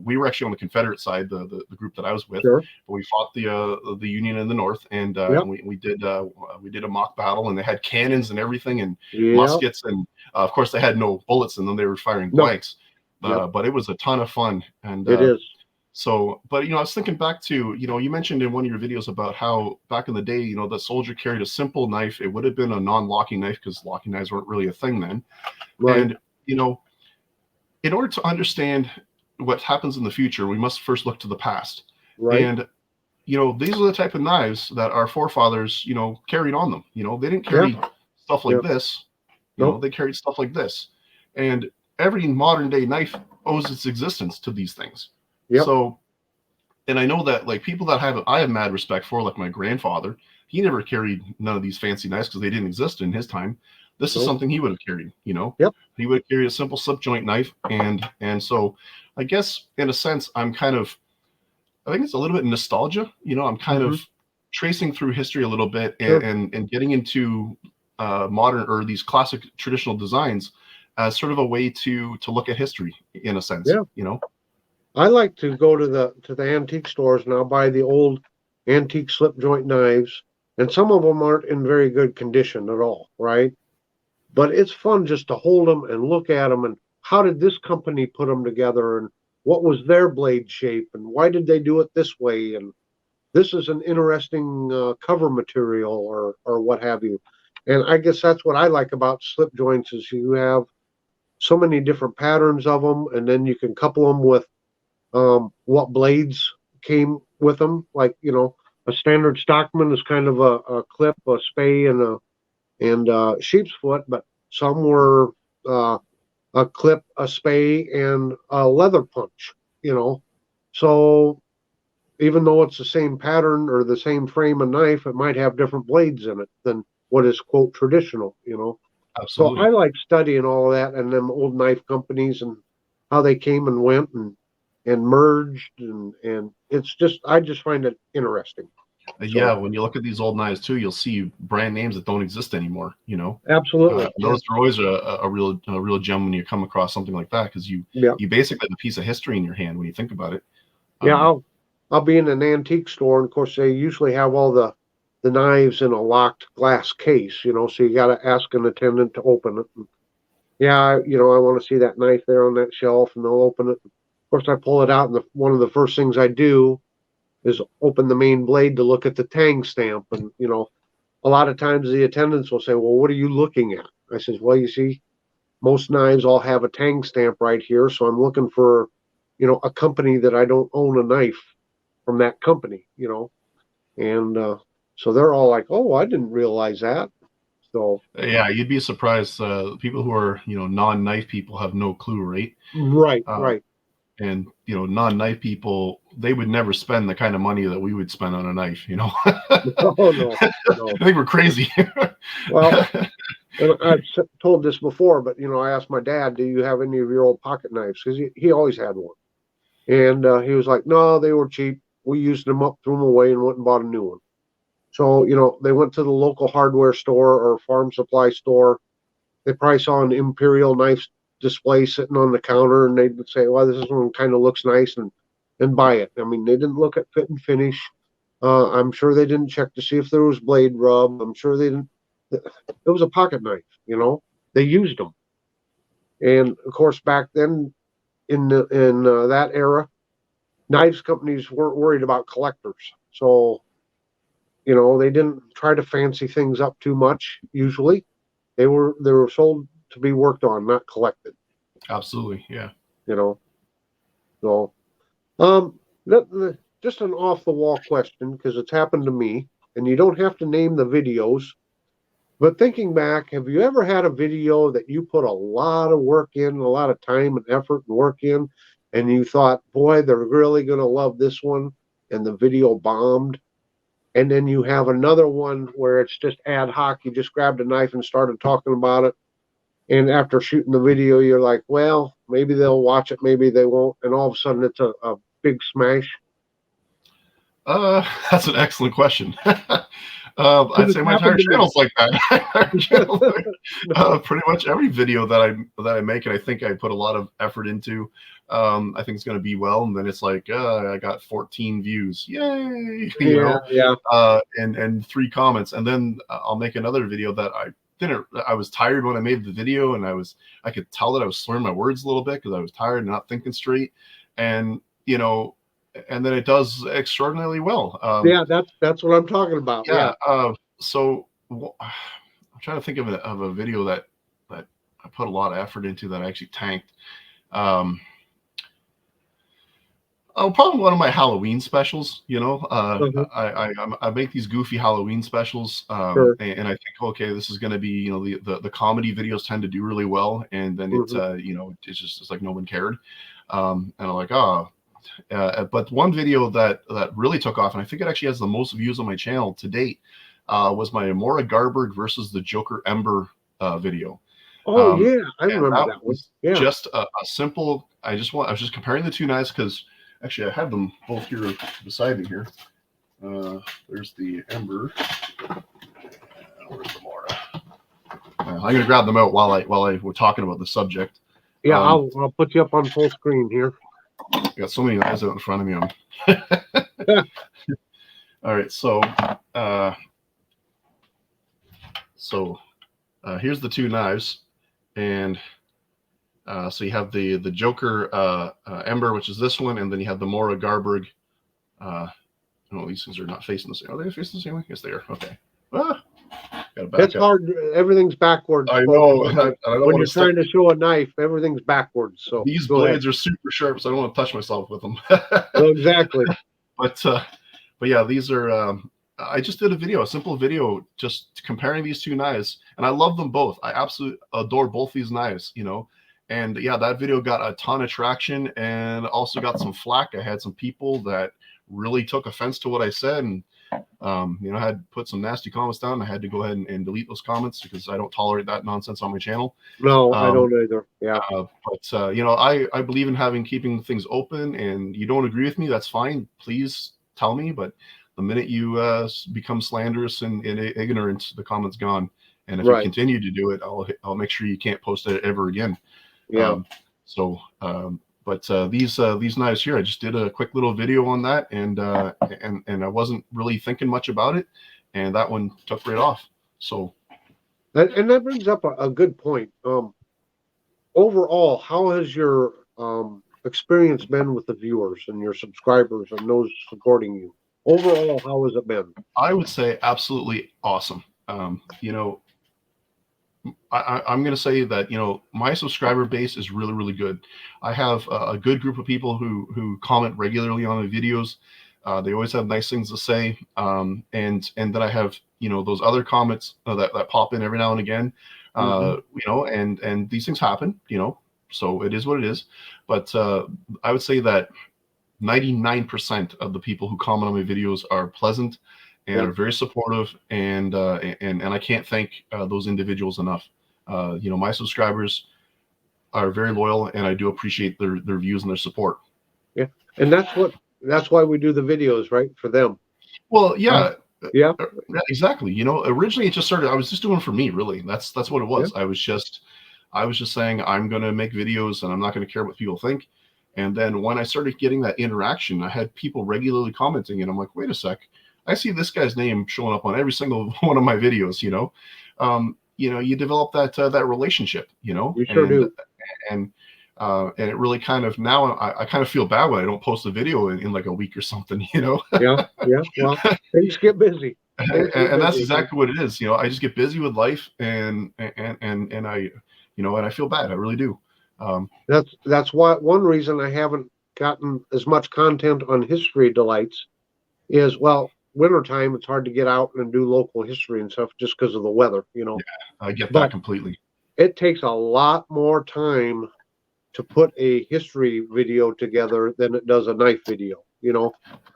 We were actually on the Confederate side, the group that I was with. Sure. But we fought the Union in the North, and we did a mock battle, and they had cannons and everything, and muskets, and of course they had no bullets in them; they were firing blanks. But it was a ton of fun, and it is. So, but I was thinking back to you mentioned in one of your videos about how back in the day, the soldier carried a simple knife. It would have been a non-locking knife because locking knives weren't really a thing then, right. And in order to understand what happens in the future, we must first look to the past. Right. And, these are the type of knives that our forefathers, carried on them. They didn't carry stuff like this. They carried stuff like this. And every modern day knife owes its existence to these things. Yep. So, and I know that like people that I have mad respect for, like my grandfather, he never carried none of these fancy knives because they didn't exist in his time. This is something he would have carried, Yep. He would have carried a simple slip joint knife. And so I guess in a sense, I'm kind of, I think it's a little bit nostalgia. I'm kind of tracing through history a little bit and getting into modern or these classic traditional designs as sort of a way to look at history in a sense. Yeah. I like to go to the antique stores and I'll buy the old antique slip joint knives, and some of them aren't in very good condition at all, right? But it's fun just to hold them and look at them and how did this company put them together and what was their blade shape and why did they do it this way, and this is an interesting cover material or what have you. And I guess that's what I like about slip joints is you have so many different patterns of them, and then you can couple them with what blades came with them. Like, a standard Stockman is kind of a clip, a spay, and a sheep's foot, but some were a clip, a spay, and a leather punch, So even though it's the same pattern or the same frame of knife, it might have different blades in it than what is, quote, traditional, Absolutely. So I like studying all of that and them old knife companies and how they came and went and merged and it's just, I just find it interesting. Yeah, when you look at these old knives too, you'll see brand names that don't exist anymore. Absolutely. Those are always a real gem when you come across something like that, because you basically have a piece of history in your hand when you think about it. Yeah, I'll be in an antique store, and of course they usually have all the knives in a locked glass case, so you got to ask an attendant to open it. And, I want to see that knife there on that shelf, and they'll open it. Of course, I pull it out, and one of the first things I do is open the main blade to look at the tang stamp. And, a lot of times the attendants will say, well, what are you looking at? I says, well, you see, most knives all have a tang stamp right here. So I'm looking for, a company that I don't own a knife from that company, and so they're all like, oh, I didn't realize that. So yeah, you'd be surprised. People who are, non-knife people have no clue, right? Right, right. And, non-knife people, they would never spend the kind of money that we would spend on a knife, Oh, no. I think we're crazy. Well, and I've told this before, but, I asked my dad, do you have any of your old pocket knives? Because he always had one. And he was like, no, they were cheap. We used them up, threw them away, and went and bought a new one. So, they went to the local hardware store or farm supply store. They probably saw an Imperial knife display sitting on the counter, and they'd say, well, this one kind of looks nice, and buy it. I mean, they didn't look at fit and finish. I'm sure they didn't check to see if there was blade rub. I'm sure they didn't. It was a pocket knife, They used them. And, of course, back then in that era, knives companies weren't worried about collectors. So, they didn't try to fancy things up too much. Usually, they were sold to be worked on, not collected. Absolutely, yeah. So, just an off the wall question because it's happened to me, and you don't have to name the videos. But thinking back, have you ever had a video that you put a lot of work in, a lot of time and effort and work in, and you thought, boy, they're really going to love this one, and the video bombed? And then you have another one where it's just ad hoc. You just grabbed a knife and started talking about it. And after shooting the video, you're like, well, maybe they'll watch it, maybe they won't. And all of a sudden it's a big smash. That's an excellent question. I'd say my entire channel's like that. Pretty much every video that I make, and I think I put a lot of effort into, I think it's going to be well, and then it's like I got 14 views, yay! And 3 comments, and then I'll make another video that I was tired when I made the video, and I could tell that I was slurring my words a little bit because I was tired and not thinking straight, and and then it does extraordinarily well. That's what I'm talking about. Yeah. So I'm trying to think of a video that I put a lot of effort into that I actually tanked. Probably one of my Halloween specials. I make these goofy Halloween specials, Sure. and I think, okay, this is going to be, the comedy videos tend to do really well, and then it's it's like no one cared, and I'm like, oh. But one video that really took off, and I think it actually has the most views on my channel to date, was my Amora Garberg versus the Joker Ember video. Oh yeah, I remember that one. Yeah. Just a simple. I was just comparing the two knives because Actually, I have them both here beside me here. There's the Ember. Where's the Mora? I'm going to grab them out while we're talking about the subject. Yeah, I'll put you up on full screen here. I got so many knives out in front of me. All right, so here's the two knives, and so you have the Joker Ember, which is this one, and then you have the Mora Garberg. No, these things are not facing the same. Are they facing the same way? Yes, they are. Okay. It's hard. Everything's backwards. I know. When you're trying to show a knife, everything's backwards. So these blades are super sharp, so I don't want to touch myself with them. Exactly. But yeah, these are. I just did a simple video, just comparing these two knives, and I love them both. I absolutely adore both these knives, And yeah, that video got a ton of traction, and also got some flack. I had some people that really took offense to what I said, and I had put some nasty comments down. I had to go ahead and delete those comments because I don't tolerate that nonsense on my channel. No, I don't either. Yeah. But I believe in keeping things open, and you don't agree with me, that's fine. Please tell me. But the minute you become slanderous and ignorant, the comment's gone. And if you continue to do it, I'll make sure you can't post it ever again. Yeah. But these knives here, I just did a quick little video on that, and I wasn't really thinking much about it, and that one took right off. So, and that brings up a good point. Overall, how has your experience been with the viewers and your subscribers and those supporting you? Overall, how has it been? I would say absolutely awesome. I'm going to say that, my subscriber base is really, really good. I have a good group of people who comment regularly on my videos. They always have nice things to say. And then I have, those other comments that pop in every now and again, and these things happen, so it is what it is. But I would say that 99% of the people who comment on my videos are pleasant and are very supportive, and I can't thank those individuals enough. My subscribers are very loyal, and I do appreciate their views and their support. Yeah, and that's why we do the videos, right? For them. Well, yeah. Yeah, exactly. Originally it just started. I was just doing it for me, really. That's what it was. Yeah. I was just saying I'm going to make videos, and I'm not going to care what people think. And then when I started getting that interaction, I had people regularly commenting, and I'm like, wait a sec. I see this guy's name showing up on every single one of my videos, you develop that relationship, You sure do. And it really kind of, now I kind of feel bad when I don't post a video in like a week or something, Yeah. Well, things get busy. And that's exactly what it is. I just get busy with life, and I, and I feel bad. I really do. That's why one reason I haven't gotten as much content on History Delights is, well, wintertime, it's hard to get out and do local history and stuff just because of the weather, Yeah, I get that completely. It takes a lot more time to put a history video together than it does a knife video.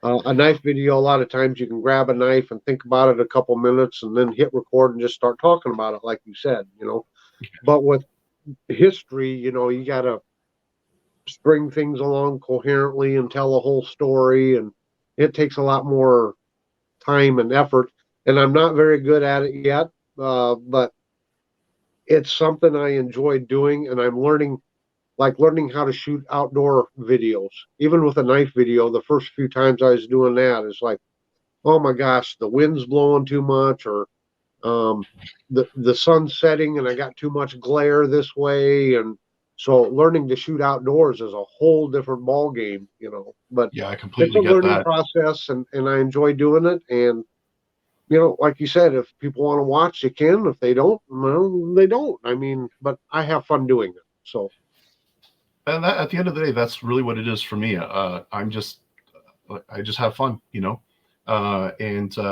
A knife video, a lot of times you can grab a knife and think about it a couple minutes and then hit record and just start talking about it, like you said, But with history, you got to string things along coherently and tell a whole story, and it takes a lot more time and effort, and I'm not very good at it yet, but it's something I enjoy doing, and I'm learning how to shoot outdoor videos. Even with a knife video, the first few times I was doing that, it's like, oh my gosh, the wind's blowing too much, or the sun's setting and I got too much glare this way, and so learning to shoot outdoors is a whole different ball game, But yeah, I completely it's a learning process, and I enjoy doing it. And like you said, if people want to watch, they can. If they don't, well, they don't. I mean, but I have fun doing it. So, and that, at the end of the day, that's really what it is for me. I just have fun, and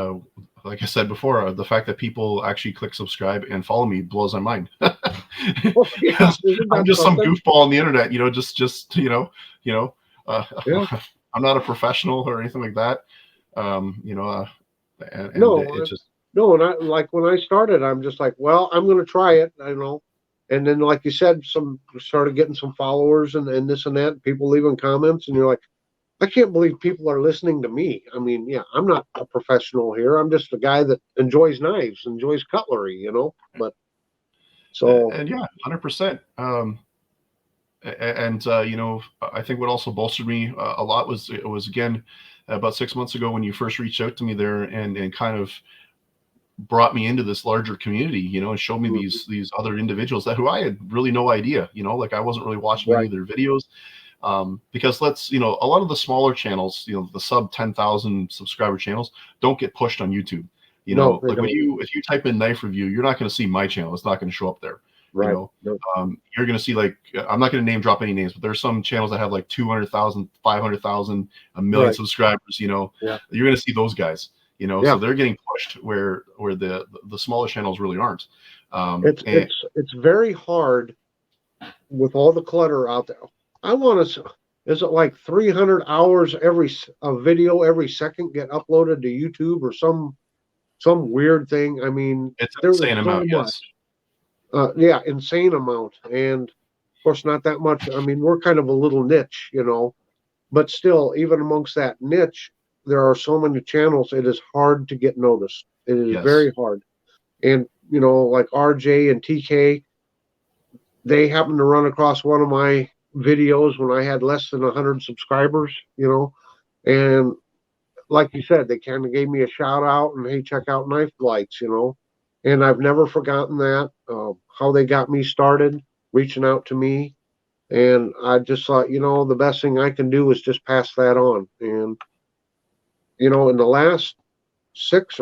like I said before, the fact that people actually click subscribe and follow me blows my mind. I'm just some goofball on the internet, I'm not a professional or anything like that. And I, like when I started, I'm just like, well, I'm going to try it, and then like you said, started getting some followers and this and that, people leaving comments, and you're like, I can't believe people are listening to me. I mean, yeah, I'm not a professional here. I'm just a guy that enjoys knives, enjoys cutlery, but so And yeah, 100%. And I think what also bolstered me a lot was it was again about 6 months ago when you first reached out to me there and kind of brought me into this larger community, and showed me these other individuals who I had really no idea, like I wasn't really watching any of their videos. Because a lot of the smaller channels, the sub 10,000 subscriber channels don't get pushed on YouTube. No, they Like don't. if you type in knife review, you're not going to see my channel. It's not going to show up there. Right. You're going to see I'm not going to name drop any names, but there's some channels that have like 200,000, 500,000, a million subscribers. You're going to see those guys. So they're getting pushed where the smaller channels really aren't. It's very hard with all the clutter out there. I want to. Is it like 300 hours a video every second get uploaded to YouTube or some weird thing? I mean, it's an insane amount. Yes. Yeah, insane amount, and of course not that much. I mean, we're kind of a little niche, but still, even amongst that niche, there are so many channels. It is hard to get noticed. It is very hard, and like RJ and TK, they happened to run across one of my videos when I had less than 100 subscribers, and like you said, they kind of gave me a shout out and hey, check out Knife Lights, and I've never forgotten that, how they got me started, reaching out to me. And I just thought, the best thing I can do is just pass that on. And, in the last 6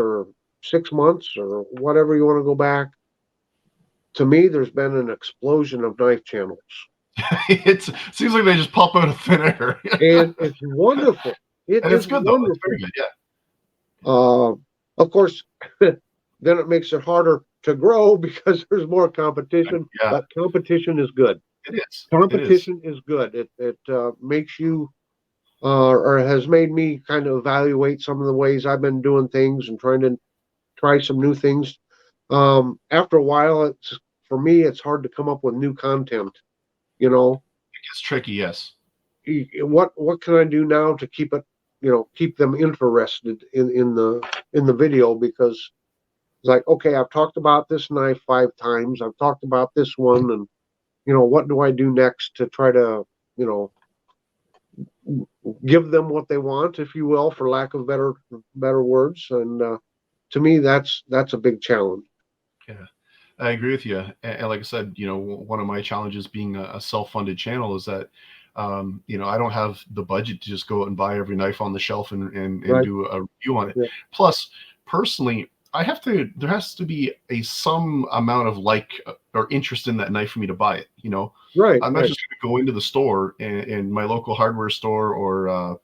months or whatever you want to go back, to me, there's been an explosion of knife channels. It seems like they just pop out of thin air. And it's wonderful. It's good, though. It's very good, yeah. Of course, then it makes it harder to grow because there's more competition. Yeah. But competition is good. It is. Competition is good. It makes you, or has made me kind of evaluate some of the ways I've been doing things and trying to try some new things. After a while, for me, it's hard to come up with new content. It gets tricky. Yes. What can I do now to keep it, keep them interested in the video? Because it's like, okay, I've talked about this knife 5 times. I've talked about this one, and what do I do next to try to, give them what they want, if you will, for lack of better words. And to me, that's a big challenge. Yeah, I agree with you. And like I said, one of my challenges being a self-funded channel is that, I don't have the budget to just go out and buy every knife on the shelf and do a review on it. Yeah. Plus, personally, there has to be some amount of or interest in that knife for me to buy it. Right. I'm not just going to go into the store in my local hardware store or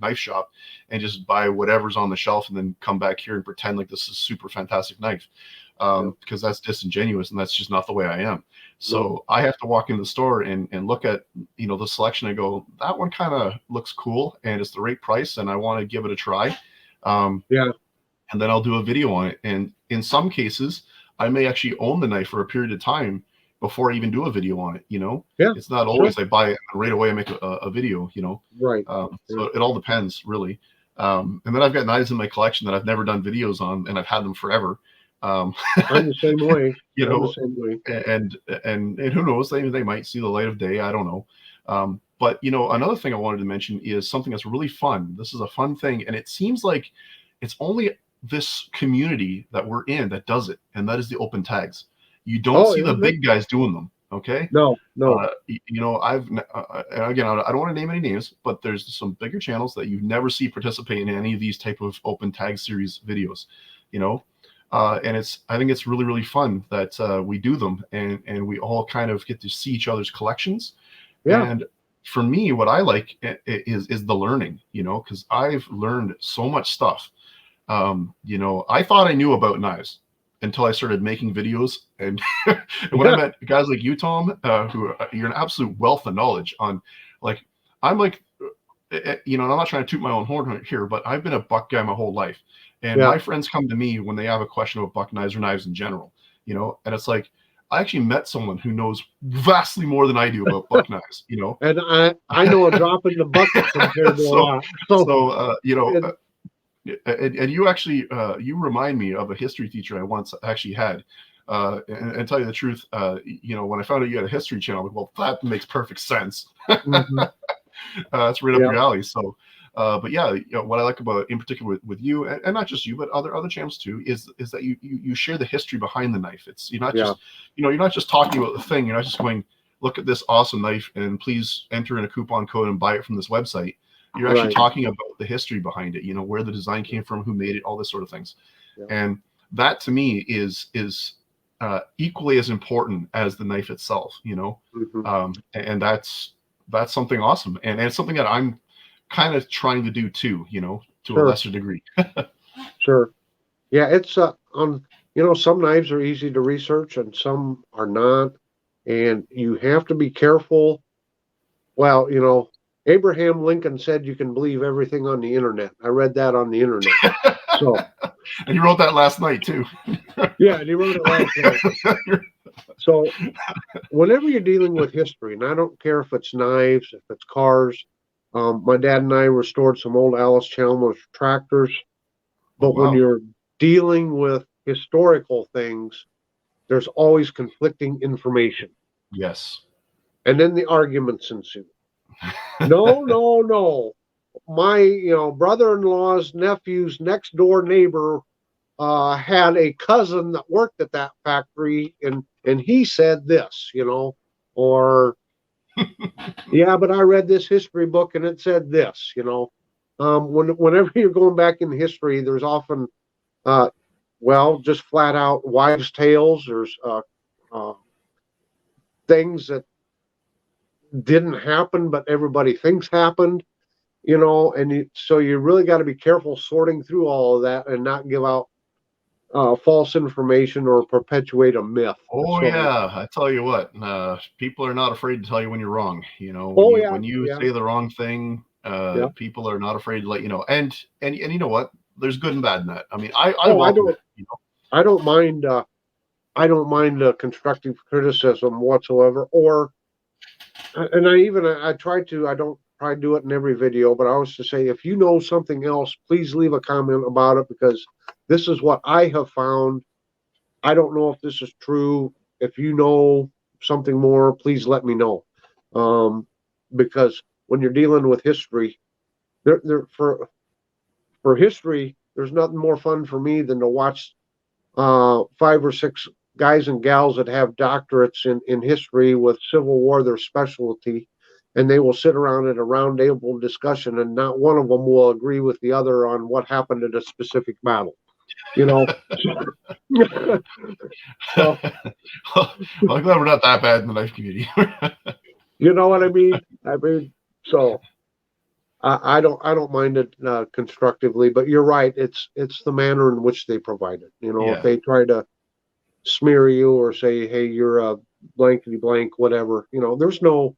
knife shop and just buy whatever's on the shelf and then come back here and pretend like this is a super fantastic knife. Because that's disingenuous and that's just not the way I am. So I have to walk into the store and look at, the selection and go, that one kind of looks cool and it's the right price and I want to give it a try. And then I'll do a video on it. And in some cases, I may actually own the knife for a period of time before I even do a video on it. It's not always I buy it and right away I make a video, Right. So it all depends really. And then I've got knives in my collection that I've never done videos on and I've had them forever. I'm the same way. I'm the same way. And who knows, they might see the light of day. I don't know. But another thing I wanted to mention is something that's really fun. This is a fun thing, and it seems like it's only this community that we're in that does it, and that is the open tags. You don't see the big guys doing them. Okay. No. I've again, I don't want to name any names, but there's some bigger channels that you never see participate in any of these type of open tag series videos. And I think it's really, really fun that we do them and we all kind of get to see each other's collections. Yeah. And for me, what I like is the learning, because I've learned so much stuff. I thought I knew about knives until I started making videos. And when I met guys like you, Tom, who you're an absolute wealth of knowledge on, I'm like, and I'm not trying to toot my own horn here, but I've been a buck guy my whole life. And my friends come to me when they have a question about buck knives or knives in general, and it's like, I actually met someone who knows vastly more than I do about buck knives. And I know a drop in the bucket compared to a lot. So and you actually you remind me of a history teacher I once actually had. And tell you the truth, when I found out you had a history channel, I'm like, well, that makes perfect sense. Mm-hmm. It's right up your alley. So, but yeah, what I like about, in particular, with you, and not just you, but other channels too, is that you share the history behind the knife. You're not just you're not just talking about the thing. You're not just going, look at this awesome knife and please enter in a coupon code and buy it from this website. You're actually talking about the history behind it. Where the design came from, who made it, all this sort of things. Yeah. And that to me is equally as important as the knife itself. Mm-hmm. And that's something awesome, and it's something that I'm kind of trying to do too, to a lesser degree. Sure. Yeah, it's on, some knives are easy to research and some are not, and you have to be careful. Well, Abraham Lincoln said you can believe everything on the internet. I read that on the internet. So, and he wrote that last night too. Yeah, and he wrote it last night. So whenever you're dealing with history, and I don't care if it's knives, if it's cars, my dad and I restored some old Alice Chalmers tractors. But when you're dealing with historical things, there's always conflicting information. Yes. And then the arguments ensue. No. My, brother-in-law's nephew's next door neighbor had a cousin that worked at that factory, and he said this, or yeah, but I read this history book and it said this, whenever you're going back in history, there's often, just flat out wives' tales. There's things that didn't happen, but everybody thinks happened, so you really got to be careful sorting through all of that and not give out false information or perpetuate a myth. Oh, yeah. I tell you what, people are not afraid to tell you when you're wrong. When you say the wrong thing, people are not afraid to let you know. And you know what? There's good and bad in that. I mean, I welcome it. I don't mind. I don't mind constructive criticism whatsoever. And I try to. I don't try to do it in every video, but I always to say, if you know something else, please leave a comment about it, because this is what I have found. I don't know if this is true. If you know something more, please let me know. Because when you're dealing with history, for history, there's nothing more fun for me than to watch 5 or 6 guys and gals that have doctorates in history with Civil War, their specialty, and they will sit around at a round table discussion, and not one of them will agree with the other on what happened at a specific battle. So, I'm glad we're not that bad in the knife community. You know what I mean? So I don't mind it constructively, but you're right. It's the manner in which they provide it. If they try to smear you or say, "Hey, you're a blankety blank," whatever. There's no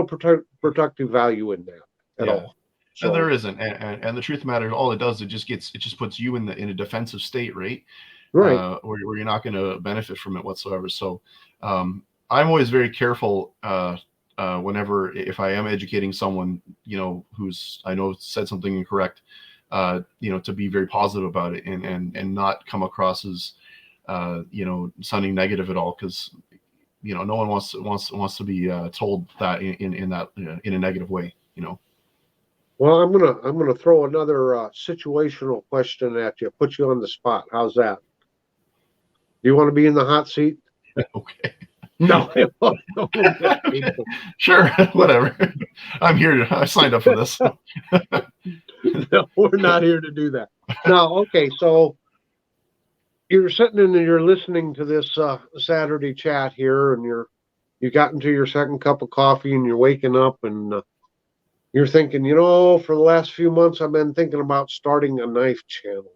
productive value in that at all. So, and there isn't, and the truth of the matter, all it does, it just puts you in a defensive state, right? Right. Where you're not going to benefit from it whatsoever. So, I'm always very careful whenever, if I am educating someone, who's I know said something incorrect, to be very positive about it and not come across as sounding negative at all, because no one wants to be told that in a negative way. Well, I'm gonna throw another situational question at you. Put you on the spot. How's that? Do you want to be in the hot seat? Okay. No. Sure. Whatever. I'm here. I signed up for this. No, we're not here to do that. No. Okay. So you're sitting and you're listening to this Saturday chat here, and you got into your second cup of coffee, and you're waking up, and you're thinking, for the last few months, I've been thinking about starting a knife channel.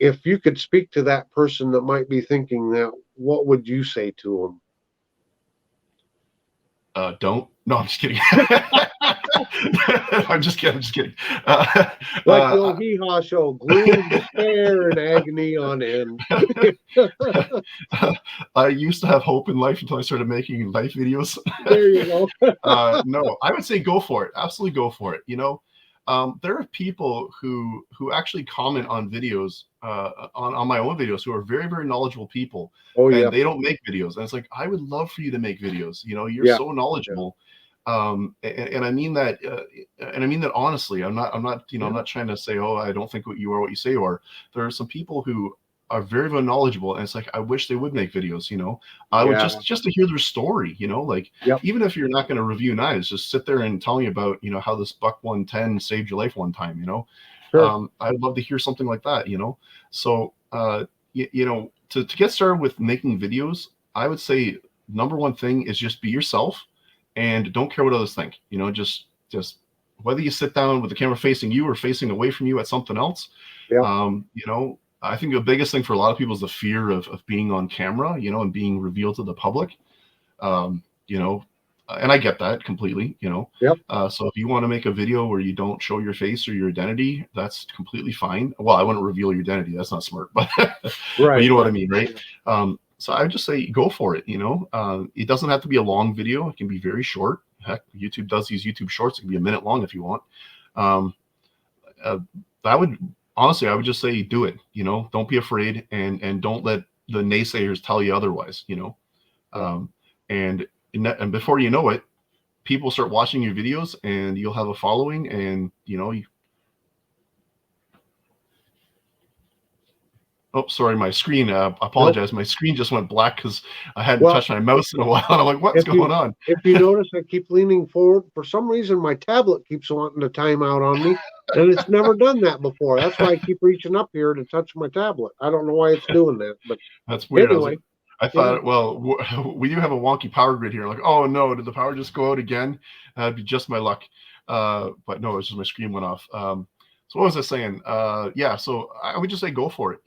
If you could speak to that person that might be thinking that, what would you say to Don't. No, I'm just kidding. I'm just kidding. Like the old hee-haw show, gloom, despair, and agony on end. I used to have hope in life until I started making life videos. There you go. No, I would say go for it. Absolutely go for it. There are people who actually comment on videos, on my own videos, who are very, very knowledgeable people. Oh, and yeah. they don't make videos. And it's like, I would love for you to make videos. You're Yeah. so knowledgeable. And I mean that, honestly. I'm not, I'm not trying to say, oh, I don't think what you say you are. There are some people who are very, very knowledgeable, and it's like, I wish they would make videos. I would Yeah. just to hear their story. Like, Yep. even if you're not going to review knives, just sit there and tell me about how this buck 110 saved your life one time. Sure. I'd love to hear something like that. So to get started with making videos, I would say number one thing is just be yourself and don't care what others think. Just whether you sit down with the camera facing you or facing away from you at something else. Yeah. I think the biggest thing for a lot of people is the fear of being on camera, and being revealed to the public. And I get that completely, Yep. So if you want to make a video where you don't show your face or your identity, that's completely fine. Well, I wouldn't reveal your identity. That's not smart, but, Right. but you know what I mean, right? So I would just say go for it. It doesn't have to be a long video. It can be very short. Heck, YouTube does these YouTube shorts. It can be a minute long if you want. I would just say do it. Don't be afraid, and don't let the naysayers tell you otherwise. And before you know it, people start watching your videos, and you'll have a following, and Oh, sorry, my screen. I apologize. Nope. My screen just went black because I hadn't touched my mouse in a while. I'm like, what's going on? If you notice, I keep leaning forward. For some reason, my tablet keeps wanting to time out on me, and it's never done that before. That's why I keep reaching up here to touch my tablet. I don't know why it's doing that, but that's weird. Anyway, I thought, well, we do have a wonky power grid here. Like, oh no, did the power just go out again? That'd be just my luck. But no, it's just my screen went off. So what was I saying? Yeah, so I would just say go for it,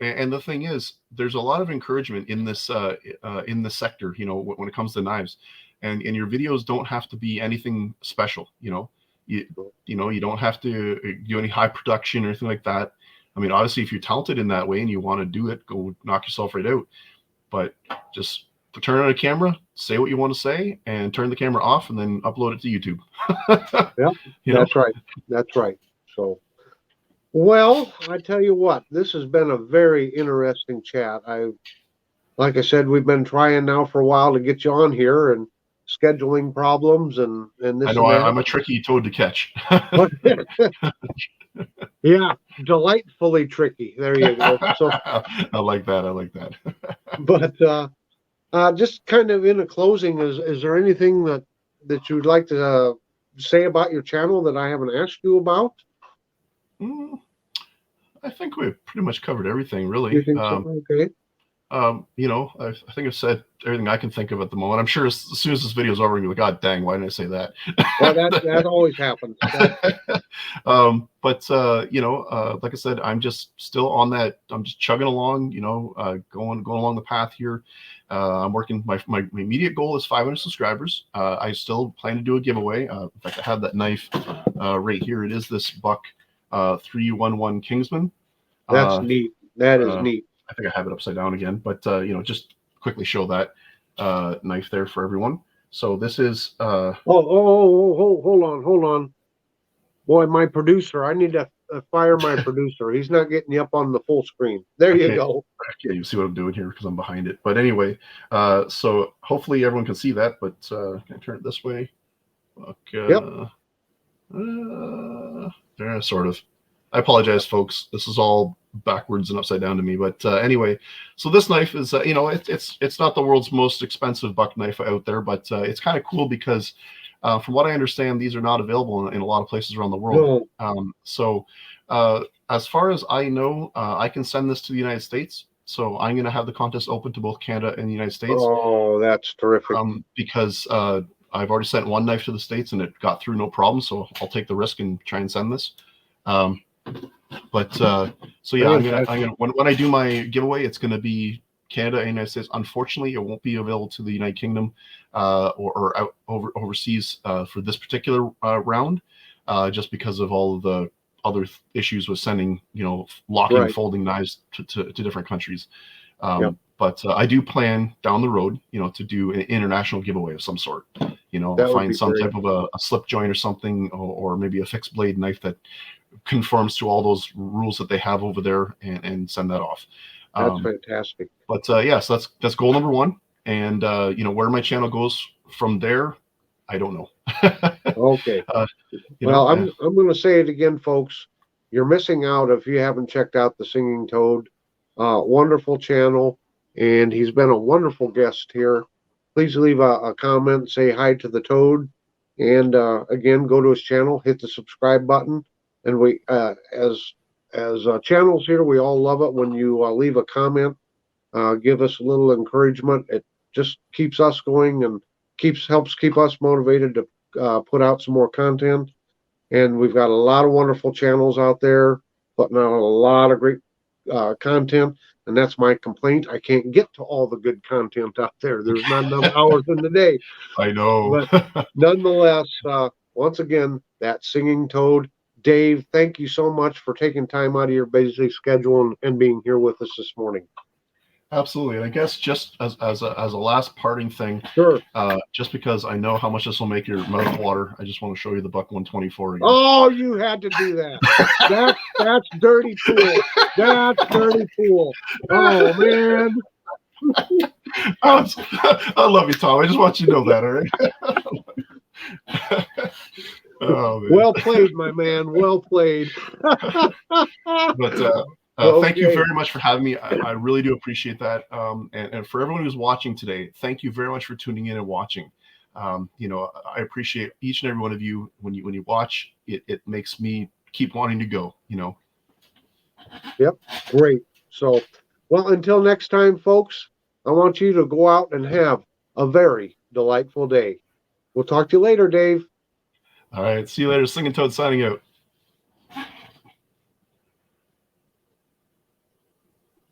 and the thing is, there's a lot of encouragement in this sector, when it comes to knives, and your videos don't have to be anything special, you don't have to do any high production or anything like that. I mean, obviously, if you're talented in that way and you want to do it, go knock yourself right out. But just turn on a camera, say what you want to say, and turn the camera off, and then upload it to YouTube. Yeah, that's right. That's right. So, well, I tell you what, this has been a very interesting chat. Like I said, we've been trying now for a while to get you on here, and scheduling problems and this. I know I'm a tricky toad to catch. Yeah, delightfully tricky. There you go. So I like that. But just kind of in a closing, is there anything that you'd like to say about your channel that I haven't asked you about? I think we've pretty much covered everything, really. You think so? Okay. I think I've said everything I can think of at the moment. I'm sure as soon as this video is over, you'll be like, God dang, why didn't I say that? Well, that always happens. Like I said, I'm just still on that. I'm just chugging along, going along the path here. I'm working. My immediate goal is 500 subscribers. I still plan to do a giveaway. In fact, I have that knife right here. It is this buck 311 Kingsman. That's neat. That is neat. I think I have it upside down again, but just quickly show that knife there for everyone. So this is hold on. Boy, my producer, I need to fire my producer. He's not getting you up on the full screen. There you go. Okay, you see what I'm doing here because I'm behind it. But anyway, so hopefully everyone can see that, but can I turn it this way? Okay. Yep. There, sort of. I apologize, folks. This is all backwards and upside down to me. But anyway, so this knife is, it's not the world's most expensive buck knife out there, but it's kind of cool because from what I understand, these are not available in a lot of places around the world. So as far as I know, I can send this to the United States. So I'm going to have the contest open to both Canada and the United States. Oh, that's terrific. Because I've already sent one knife to the States and it got through no problem. So I'll take the risk and try and send this. So yeah, I'm gonna when I do my giveaway, it's gonna be Canada and United States. Unfortunately, it won't be available to the United Kingdom or out overseas for this particular round, just because of all of the other issues with sending, locking, Right. folding knives to different countries. Yep. But I do plan down the road, to do an international giveaway of some sort. That would Find be some great. type of a slip joint or something, or maybe a fixed blade knife that conforms to all those rules that they have over there, and send that off. That's fantastic. But yeah, so that's goal number one. And where my channel goes from there, I don't know. Okay. Well, I'm going to say it again, folks. You're missing out if you haven't checked out the Singing Toad. Wonderful channel, and he's been a wonderful guest here. Please leave a comment, say hi to the Toad, and again, go to his channel, hit the subscribe button. And we, as channels here, we all love it when you leave a comment, give us a little encouragement. It just keeps us going and helps keep us motivated to put out some more content. And we've got a lot of wonderful channels out there putting out a lot of great content. And that's my complaint. I can't get to all the good content out there. There's not enough hours in the day. I know. But nonetheless, once again, that Singing Toad. Dave, thank you so much for taking time out of your busy schedule and being here with us this morning. Absolutely. And I guess just as a last parting thing, Sure. Just because I know how much this will make your mouth water, I just want to show you the Buck 124 again. Oh, you had to do that. That's dirty pool. That's dirty pool. Oh, man. I love you, Tom. I just want you to know that, all right? Oh, man. Well played, my man. Well played. But thank you very much for having me. I really do appreciate that. And for everyone who's watching today, thank you very much for tuning in and watching. I appreciate each and every one of you. When you watch, it makes me keep wanting to go. Yep. Great. So, well, until next time, folks, I want you to go out and have a very delightful day. We'll talk to you later, Dave. All right. See you later. Singing Toad signing out.